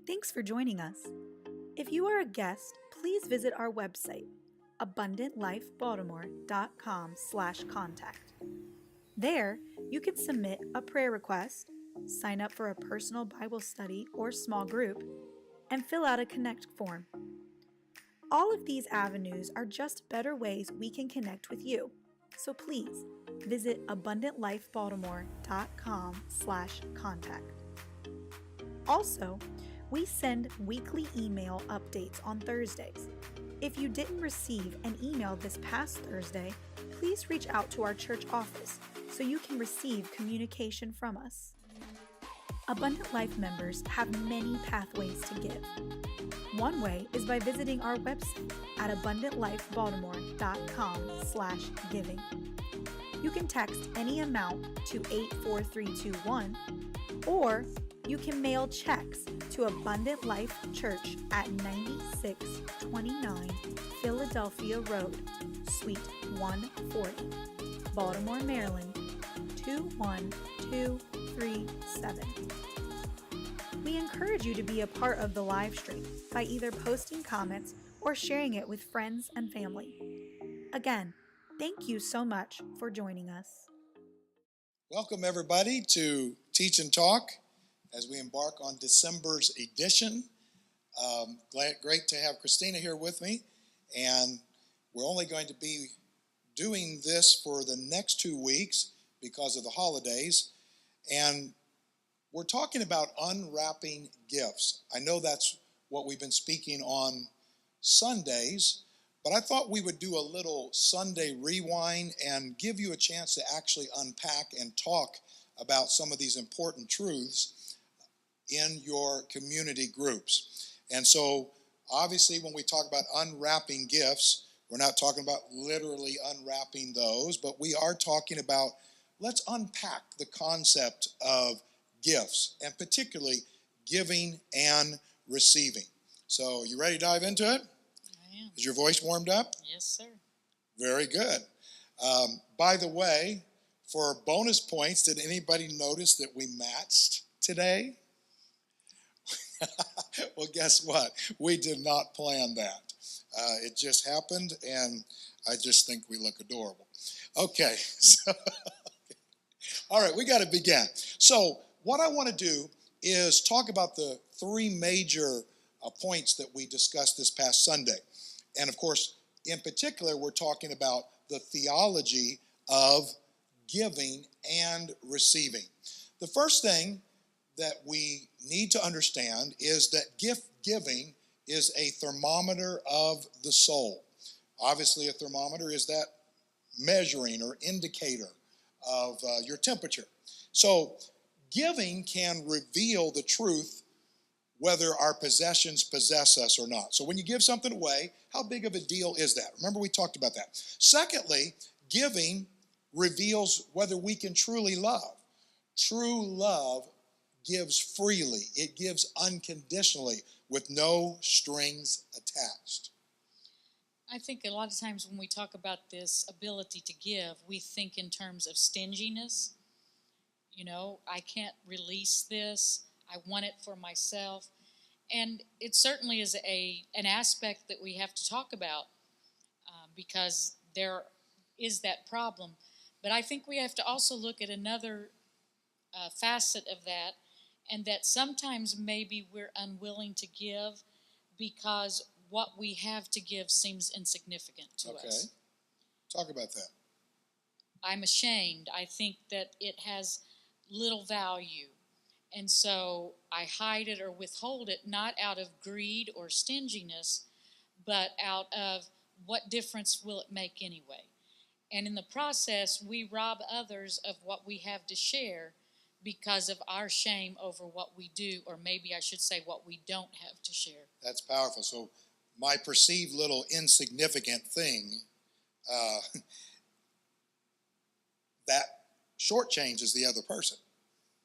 Thanks for joining us. If you are a guest, please visit our website, abundantlifebaltimore.com/contact. There, you can submit a prayer request, sign up for a personal Bible study or small group, and fill out a Connect form. All of these avenues are just better ways we can connect with you. So please visit abundantlifebaltimore.com/contact. Also, we send weekly email updates on Thursdays. If you didn't receive an email this past Thursday, please reach out to our church office so you can receive communication from us. Abundant Life members have many pathways to give. One way is by visiting our website at abundantlifebaltimore.com/giving. You can text any amount to 84321, or you can mail checks to Abundant Life Church at 9629 Philadelphia Road, Suite 140, Baltimore, Maryland 21237. We encourage you to be a part of the live stream by either posting comments or sharing it with friends and family. Again, thank you so much for joining us. Welcome, everybody, to Teach and Talk as we embark on December's edition. Great to have Christina here with me, and we're only going to be doing this for the next 2 weeks because of the holidays, and we're talking about unwrapping gifts. I know that's what we've been speaking on Sundays, but I thought we would do a little Sunday rewind and give you a chance to actually unpack and talk about some of these important truths in your community groups. And so, obviously, when we talk about unwrapping gifts, we're not talking about literally unwrapping those, but we are talking about, let's unpack the concept of gifts, and particularly giving and receiving. So, you ready to dive into it? I am. Is your voice warmed up? Yes, sir. Very good. By the way, for bonus points, did anybody notice that we matched today? Well, guess what? We did not plan that. It just happened, and I just think we look adorable. Okay, so, all right, we got to begin. So what I want to do is talk about the three major points that we discussed this past Sunday. And of course, in particular, we're talking about the theology of giving and receiving. The first thing that we need to understand is that gift giving is a thermometer of the soul. Obviously, a thermometer is that measuring or indicator of your temperature. So giving can reveal the truth whether our possessions possess us or not. So when you give something away, how big of a deal is that? Remember, we talked about that. Secondly, giving reveals whether we can truly love. True love gives freely. It gives unconditionally with no strings attached. I think a lot of times when we talk about this ability to give, we think in terms of stinginess. You know, I can't release this. I want it for myself. And it certainly is an aspect that we have to talk about because there is that problem. But I think we have to also look at another facet of that, and that sometimes maybe we're unwilling to give because what we have to give seems insignificant to us. Okay, talk about that. I'm ashamed. I think that it has little value. And so I hide it or withhold it, not out of greed or stinginess, but out of what difference will it make anyway? And in the process, we rob others of what we have to share because of our shame over what we do, or maybe I should say what we don't have to share. That's powerful. So my perceived little insignificant thing, that shortchanges the other person.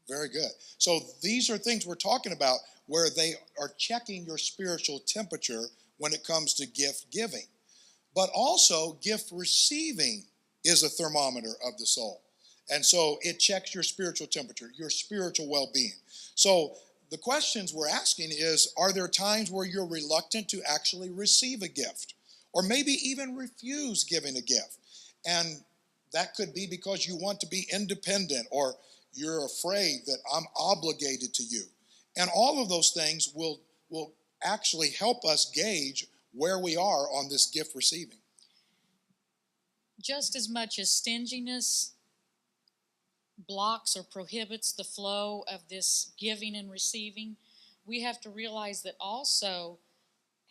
Very good. So these are things we're talking about where they are checking your spiritual temperature when it comes to gift giving. But also, gift receiving is a thermometer of the soul. And so it checks your spiritual temperature, your spiritual well-being. So the questions we're asking is, are there times where you're reluctant to actually receive a gift? Or maybe even refuse giving a gift? And that could be because you want to be independent, or you're afraid that I'm obligated to you. And all of those things will actually help us gauge where we are on this gift receiving. Just as much as stinginess blocks or prohibits the flow of this giving and receiving, we have to realize that also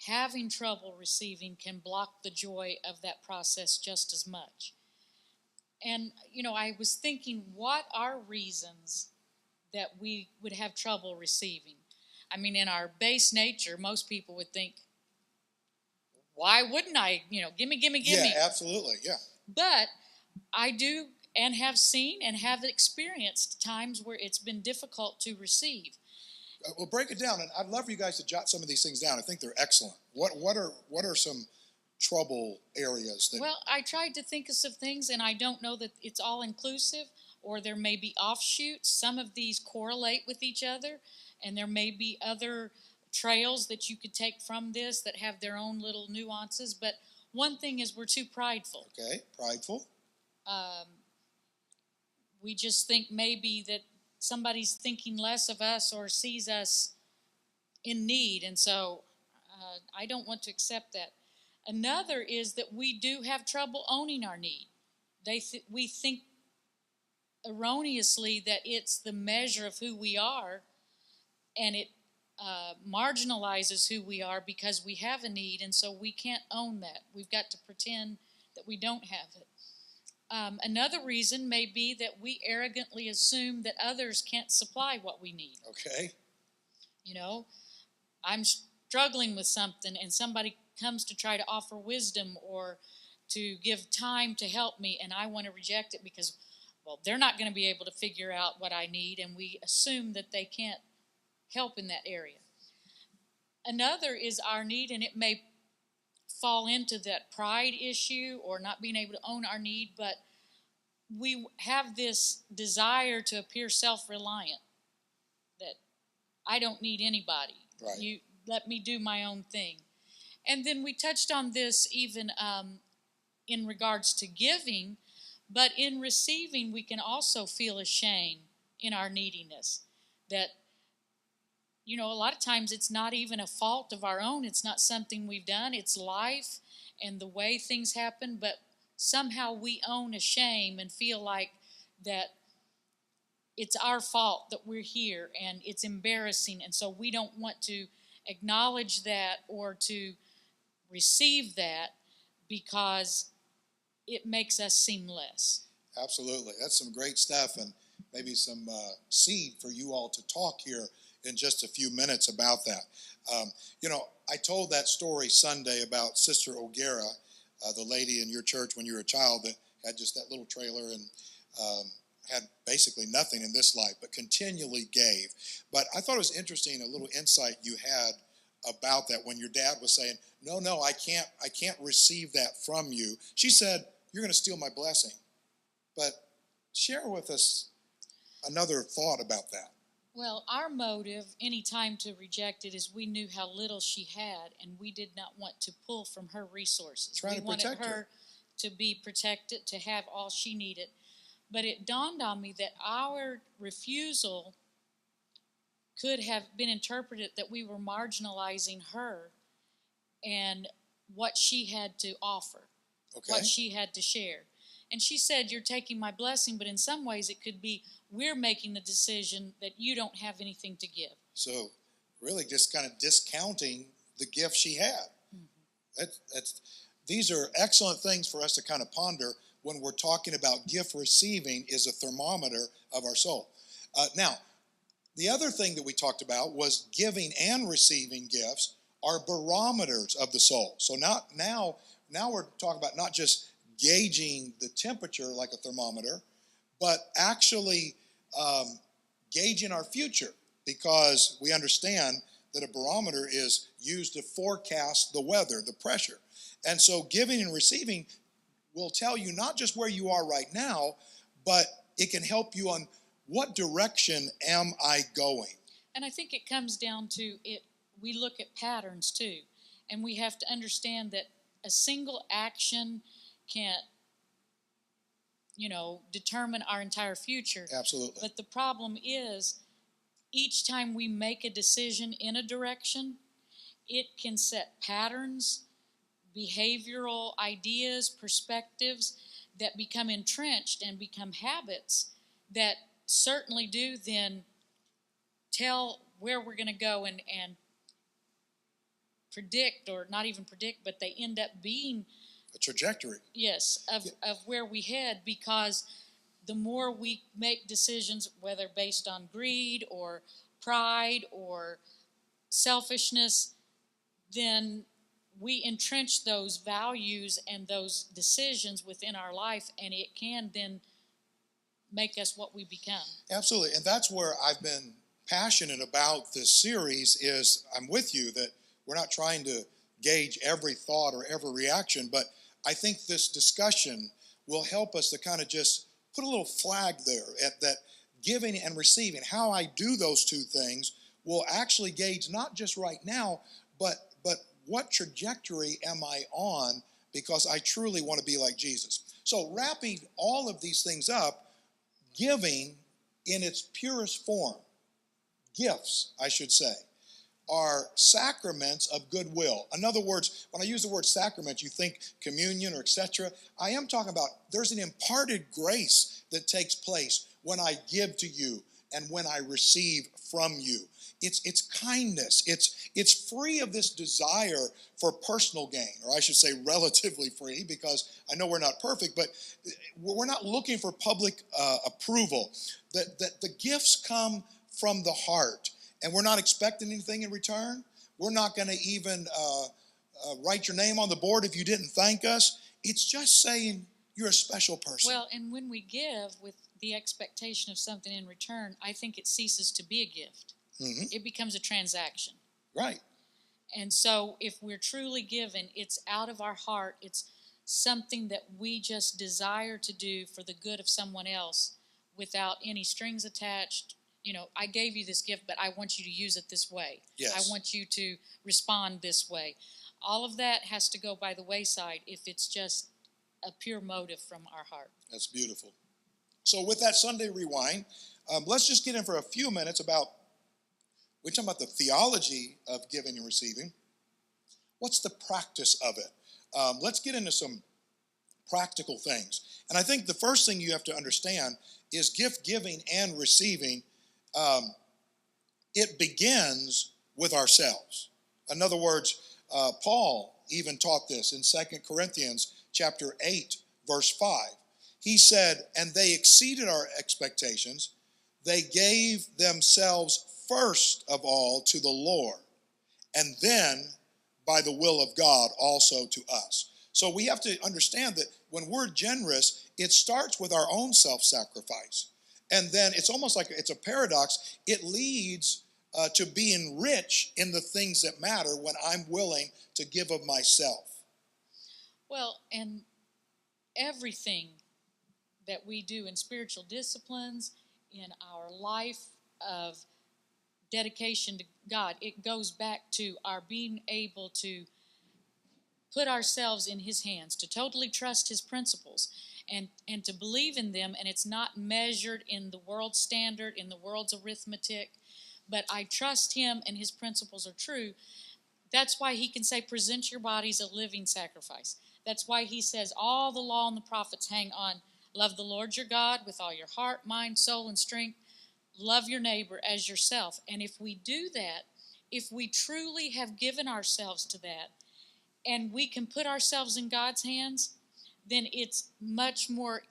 having trouble receiving can block the joy of that process just as much. And, I was thinking, what are reasons that we would have trouble receiving? I mean, in our base nature, most people would think, why wouldn't I? Give me. Yeah, absolutely, yeah. But I do and have seen and have experienced times where it's been difficult to receive. Well, break it down, and I'd love for you guys to jot some of these things down. I think they're excellent. What are some trouble areas that... Well, I tried to think of some things, and I don't know that it's all inclusive, or there may be offshoots. Some of these correlate with each other, and there may be other trails that you could take from this that have their own little nuances. But one thing is, we're too prideful. Okay, prideful. We just think maybe that somebody's thinking less of us or sees us in need, and so I don't want to accept that. Another is that we do have trouble owning our need. We think erroneously that it's the measure of who we are, and it marginalizes who we are because we have a need, and so we can't own that. We've got to pretend that we don't have it. Another reason may be that we arrogantly assume that others can't supply what we need. Okay. I'm struggling with something, and somebody comes to try to offer wisdom or to give time to help me, and I want to reject it because, well, they're not going to be able to figure out what I need, and we assume that they can't help in that area. Another is our need, and it may fall into that pride issue or not being able to own our need, but we have this desire to appear self-reliant, that I don't need anybody. Right. You let me do my own thing. And then we touched on this even in regards to giving, but in receiving, we can also feel ashamed in our neediness. That, a lot of times it's not even a fault of our own. It's not something we've done. It's life and the way things happen, but somehow we own a shame and feel like that it's our fault that we're here, and it's embarrassing, and so we don't want to acknowledge that or to receive that because it makes us seem less. Absolutely. That's some great stuff, and maybe some seed for you all to talk here in just a few minutes about that. I told that story Sunday about Sister O'Gara, the lady in your church when you were a child that had just that little trailer and had basically nothing in this life, but continually gave. But I thought it was interesting, a little insight you had about that when your dad was saying, no, I can't receive that from you. She said, you're going to steal my blessing. But share with us another thought about that. Well, our motive any time to reject it is we knew how little she had, and we did not want to pull from her resources. We wanted her to be protected, to have all she needed. But it dawned on me that our refusal could have been interpreted that we were marginalizing her and what she had to offer, what she had to share. And she said, you're taking my blessing, but in some ways it could be we're making the decision that you don't have anything to give. So really just kind of discounting the gift she had. Mm-hmm. These are excellent things for us to kind of ponder when we're talking about gift receiving is a thermometer of our soul. Now, the other thing that we talked about was giving and receiving gifts are barometers of the soul. So now we're talking about not just gauging the temperature like a thermometer, but actually gauging our future, because we understand that a barometer is used to forecast the weather, the pressure. And so giving and receiving will tell you not just where you are right now, but it can help you on what direction am I going. And I think it comes down to it. We look at patterns too, and we have to understand that a single action can't, determine our entire future. Absolutely. But the problem is, each time we make a decision in a direction, it can set patterns, behavioral ideas, perspectives that become entrenched and become habits that certainly do then tell where we're going to go and predict, or not even predict, but they end up being A trajectory. yes, of where we head, because the more we make decisions, whether based on greed or pride or selfishness, then we entrench those values and those decisions within our life, and it can then make us what we become. Absolutely. And that's where I've been passionate about this series. Is I'm with you that we're not trying to gauge every thought or every reaction, but I think this discussion will help us to kind of just put a little flag there at that giving and receiving. How I do those two things will actually gauge not just right now, but what trajectory am I on, because I truly want to be like Jesus. So wrapping all of these things up, giving in its purest form, gifts, I should say, are sacraments of goodwill. In other words, when I use the word sacrament, you think communion or etc. I am talking about there's an imparted grace that takes place when I give to you and when I receive from you. It's kindness. It's free of this desire for personal gain, or I should say relatively free, because I know we're not perfect, but we're not looking for public approval. That the gifts come from the heart, and we're not expecting anything in return. We're not going to even write your name on the board if you didn't thank us. It's just saying you're a special person. Well, and when we give with the expectation of something in return, I think it ceases to be a gift. Mm-hmm. It becomes a transaction. Right. And so if we're truly given, it's out of our heart. It's something that we just desire to do for the good of someone else without any strings attached. I gave you this gift, but I want you to use it this way. Yes. I want you to respond this way. All of that has to go by the wayside if it's just a pure motive from our heart. That's beautiful. So with that Sunday Rewind, let's just get in for a few minutes about, we're talking about the theology of giving and receiving. What's the practice of it? Let's get into some practical things. And I think the first thing you have to understand is gift giving and receiving, it begins with ourselves. In other words, Paul even taught this in 2 Corinthians chapter 8, verse 5. He said, and they exceeded our expectations. They gave themselves first of all to the Lord, and then by the will of God also to us. So we have to understand that when we're generous, it starts with our own self-sacrifice. And then it's almost like it's a paradox. It leads to being rich in the things that matter when I'm willing to give of myself. Well, and everything that we do in spiritual disciplines, in our life of dedication to God, it goes back to our being able to put ourselves in His hands, to totally trust His principles, and to believe in them. And it's not measured in the world's standard, in the world's arithmetic, but I trust Him and His principles are true. That's why He can say, present your bodies a living sacrifice. That's why He says all the law and the prophets hang on. Love the Lord your God with all your heart, mind, soul, and strength. Love your neighbor as yourself. And if we do that, if we truly have given ourselves to that, and we can put ourselves in God's hands, then it's much more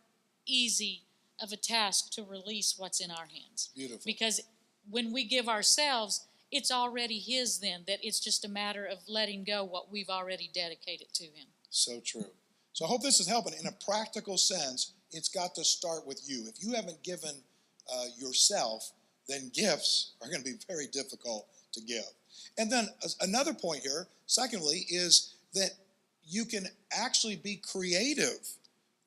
easy of a task to release what's in our hands. Beautiful. Because when we give ourselves, it's already His then, that it's just a matter of letting go what we've already dedicated to Him. So true. So I hope this is helping. In a practical sense, it's got to start with you. If you haven't given yourself, then gifts are going to be very difficult to give. And then another point here, secondly, is that you can actually be creative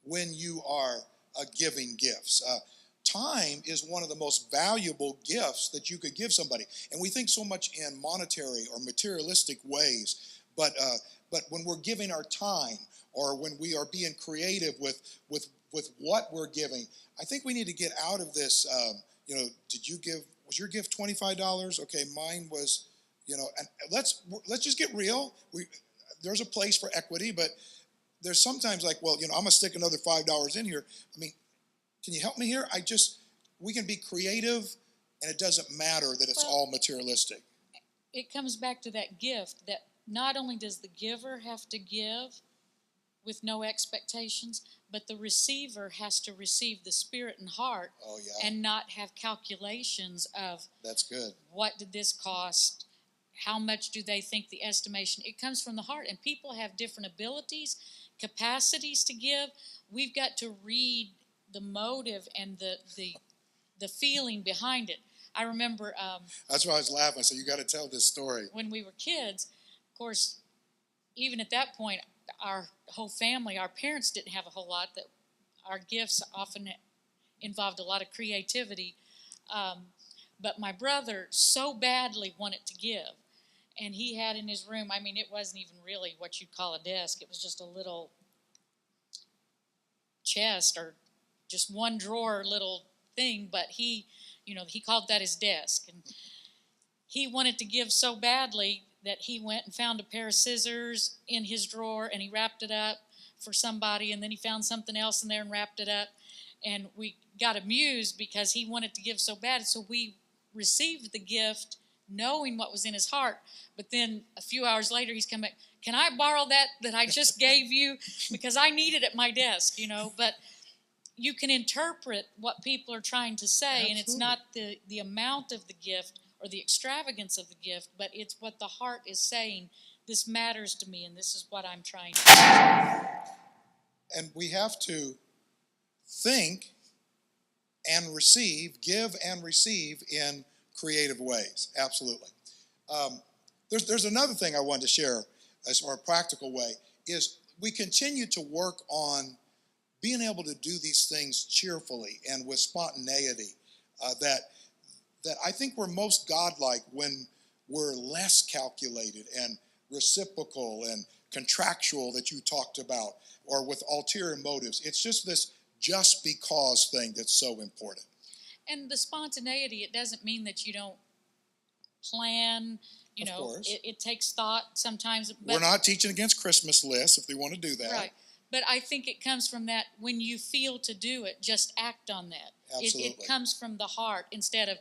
when you are giving gifts. time is one of the most valuable gifts that you could give somebody. And we think so much in monetary or materialistic ways, but when we're giving our time, or when we are being creative with what we're giving, I think we need to get out of this. Was your gift $25? Okay, mine was, and let's just get real. There's a place for equity, but there's sometimes like, well, I'm gonna stick another $5 in here. I mean, can you help me here? We can be creative, and it doesn't matter that it's all materialistic. It comes back to that gift, that not only does the giver have to give with no expectations, but the receiver has to receive the spirit and heart. Oh, yeah. And not have calculations of, that's good, what did this cost? How much do they think the estimation? It comes from the heart, and people have different abilities, capacities to give. We've got to read the motive and the feeling behind it. I remember that's why I was laughing. So you got to tell this story. When we were kids, of course, even at that point, our whole family, our parents didn't have a whole lot. That our gifts often involved a lot of creativity. But my brother so badly wanted to give. And he had in his room, I mean, it wasn't even really what you'd call a desk. It was just a little chest or just one drawer little thing. But he called that his desk. And he wanted to give so badly that he went and found a pair of scissors in his drawer, and he wrapped it up for somebody, and then he found something else in there and wrapped it up. And we got amused because he wanted to give so bad. So we received the gift knowing what was in his heart. But then a few hours later, he's come back, can I borrow that I just gave you? Because I need it at my desk, But you can interpret what people are trying to say, Absolutely. And it's not the amount of the gift or the extravagance of the gift, but it's what the heart is saying. This matters to me, and this is what I'm trying to do. And we have to think and receive, give and receive in creative ways. Absolutely. There's another thing I wanted to share as far as a practical way, is we continue to work on being able to do these things cheerfully and with spontaneity, that I think we're most godlike when we're less calculated and reciprocal and contractual that you talked about, or with ulterior motives. It's just this just because thing that's so important. And the spontaneity, it doesn't mean that you don't plan. Of course. It takes thought sometimes. But we're not teaching against Christmas lists if they want to do that. Right. But I think it comes from that, when you feel to do it, just act on that. Absolutely. It comes from the heart instead of,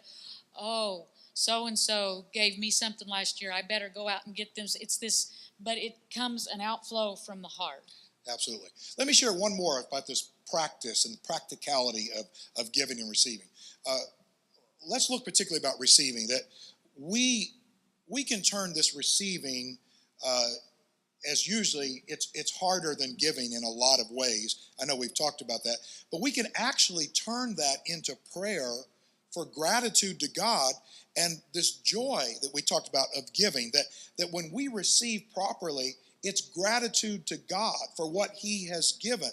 oh, so-and-so gave me something last year, I better go out and get them. It's this, but it comes an outflow from the heart. Absolutely. Let me share one more about this practice and practicality of giving and receiving. Let's look particularly about receiving, that we can turn this receiving as usually it's harder than giving in a lot of ways. I know we've talked about that, but we can actually turn that into prayer for gratitude to God, and this joy that we talked about of giving, that when we receive properly, it's gratitude to God for what He has given,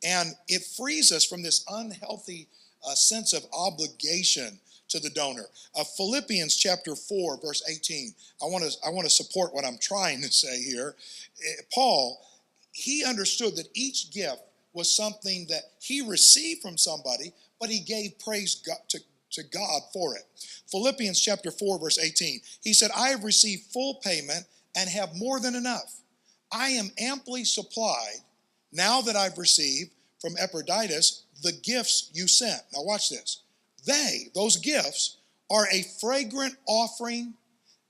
and it frees us from this unhealthy sense of obligation to the donor. Philippians chapter 4, verse 18. I want to support what I'm trying to say here. Paul, he understood that each gift was something that he received from somebody, but he gave praise to God for it. Philippians chapter 4, verse 18. He said, I have received full payment and have more than enough. I am amply supplied now that I've received from Epaphroditus the gifts you sent. Now watch this. Those gifts, are a fragrant offering,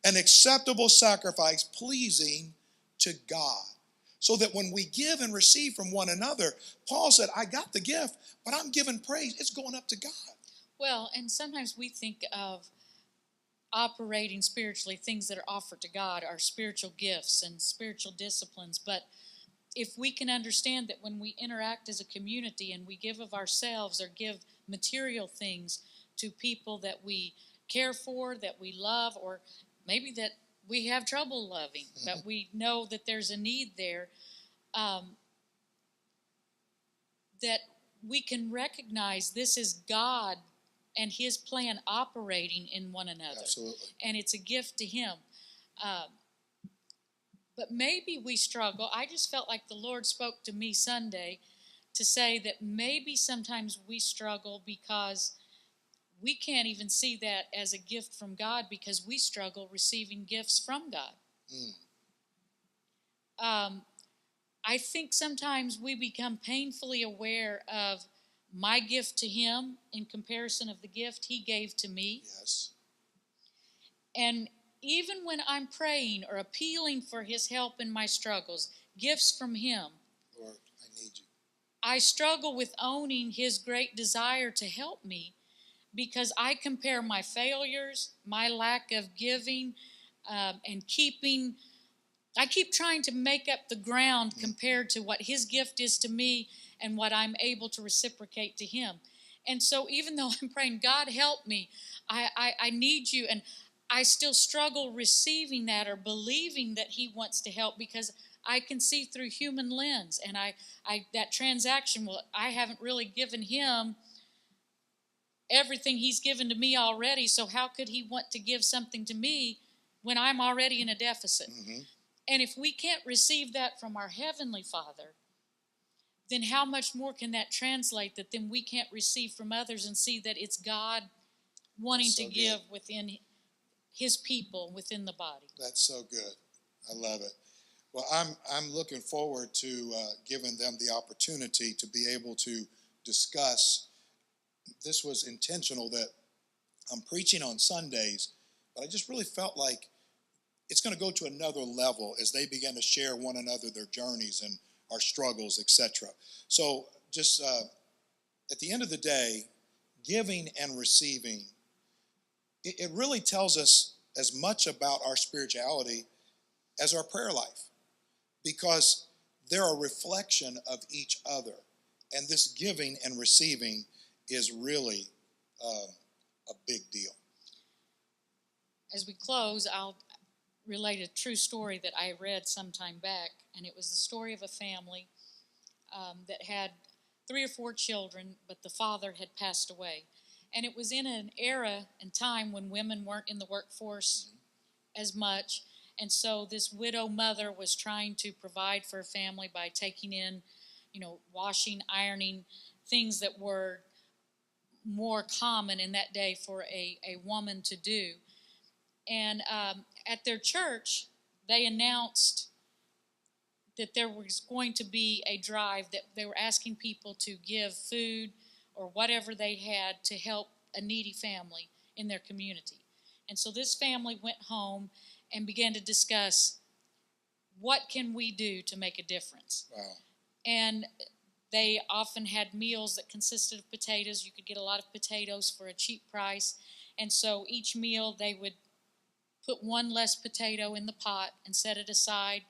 an acceptable sacrifice, pleasing to God. So that when we give and receive from one another, Paul said, I got the gift, but I'm giving praise. It's going up to God. Well, and sometimes we think of operating spiritually, things that are offered to God are spiritual gifts and spiritual disciplines. But if we can understand that when we interact as a community and we give of ourselves or give material things to people that we care for, that we love, or maybe that we have trouble loving, but we know that there's a need there, that we can recognize this is God and His plan operating in one another. Absolutely. And it's a gift to Him. But maybe we struggle. I just felt like the Lord spoke to me Sunday to say that maybe sometimes we struggle because we can't even see that as a gift from God because we struggle receiving gifts from God. I think sometimes we become painfully aware of my gift to Him in comparison of the gift He gave to me. Yes. And even when I'm praying or appealing for His help in my struggles, gifts from Him, Lord, I need you. I struggle with owning His great desire to help me because I compare my failures, my lack of giving, and keeping. I keep trying to make up the ground compared to what His gift is to me and what I'm able to reciprocate to Him. And so even though I'm praying, God help me, I need you, and I still struggle receiving that or believing that He wants to help because I can see through human lens, and I that transaction, well, I haven't really given Him everything He's given to me already, so how could He want to give something to me when I'm already in a deficit? Mm-hmm. And if we can't receive that from our Heavenly Father, then how much more can that translate that then we can't receive from others and see that it's God wanting to give within His people, within the body? That's so good. I love it. Well, I'm looking forward to giving them the opportunity to be able to discuss. This was intentional that I'm preaching on Sundays, but I just really felt like it's going to go to another level as they begin to share one another their journeys and our struggles, etc. So just at the end of the day, giving and receiving, it really tells us as much about our spirituality as our prayer life, because they're a reflection of each other. And this giving and receiving is really a big deal. As we close, I'll relate a true story that I read some time back, and it was the story of a family that had 3 or 4 children, but the father had passed away. And it was in an era and time when women weren't in the workforce as much, and so this widow mother was trying to provide for her family by taking in, washing, ironing, things that were more common in that day for a woman to do. And at their church, they announced that there was going to be a drive that they were asking people to give food or whatever they had to help a needy family in their community. And so this family went home and began to discuss, what can we do to make a difference? Wow. And they often had meals that consisted of potatoes. You could get a lot of potatoes for a cheap price. And so each meal they would put one less potato in the pot and set it aside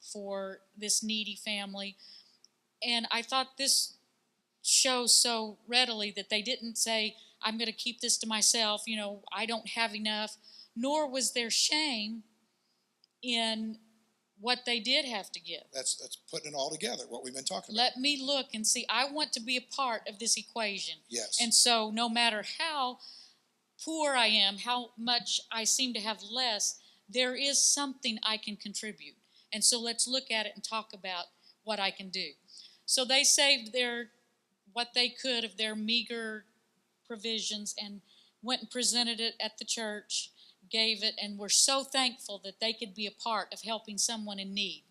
for this needy family. And I thought this shows so readily that they didn't say, I'm going to keep this to myself, I don't have enough, nor was there shame in what they did have to give. That's putting it all together, what we've been talking about. Let me look and see, I want to be a part of this equation. Yes. And so no matter how poor I am, how much I seem to have less, there is something I can contribute. And so let's look at it and talk about what I can do. So they saved what they could of their meager provisions and went and presented it at the church, gave it, and were so thankful that they could be a part of helping someone in need.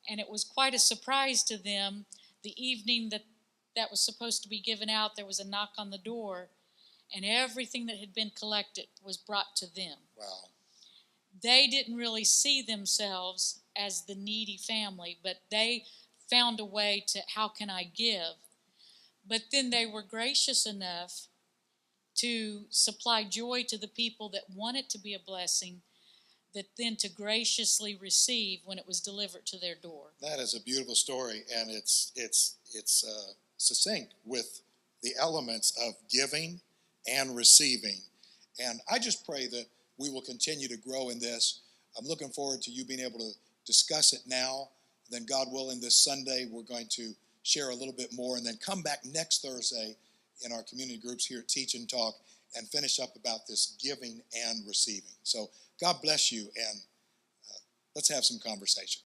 And it was quite a surprise to them. The evening that was supposed to be given out, there was a knock on the door, and everything that had been collected was brought to them. Wow. They didn't really see themselves as the needy family, but they found a way to, how can I give? But then they were gracious enough to supply joy to the people that wanted to be a blessing, that then to graciously receive when it was delivered to their door. That is a beautiful story, and it's succinct with the elements of giving and receiving. And I just pray that we will continue to grow in this. I'm looking forward to you being able to discuss it now. Then, God willing, this Sunday we're going to share a little bit more, and then come back next Thursday in our community groups here at Teach and Talk and finish up about this giving and receiving. So God bless you, and let's have some conversation.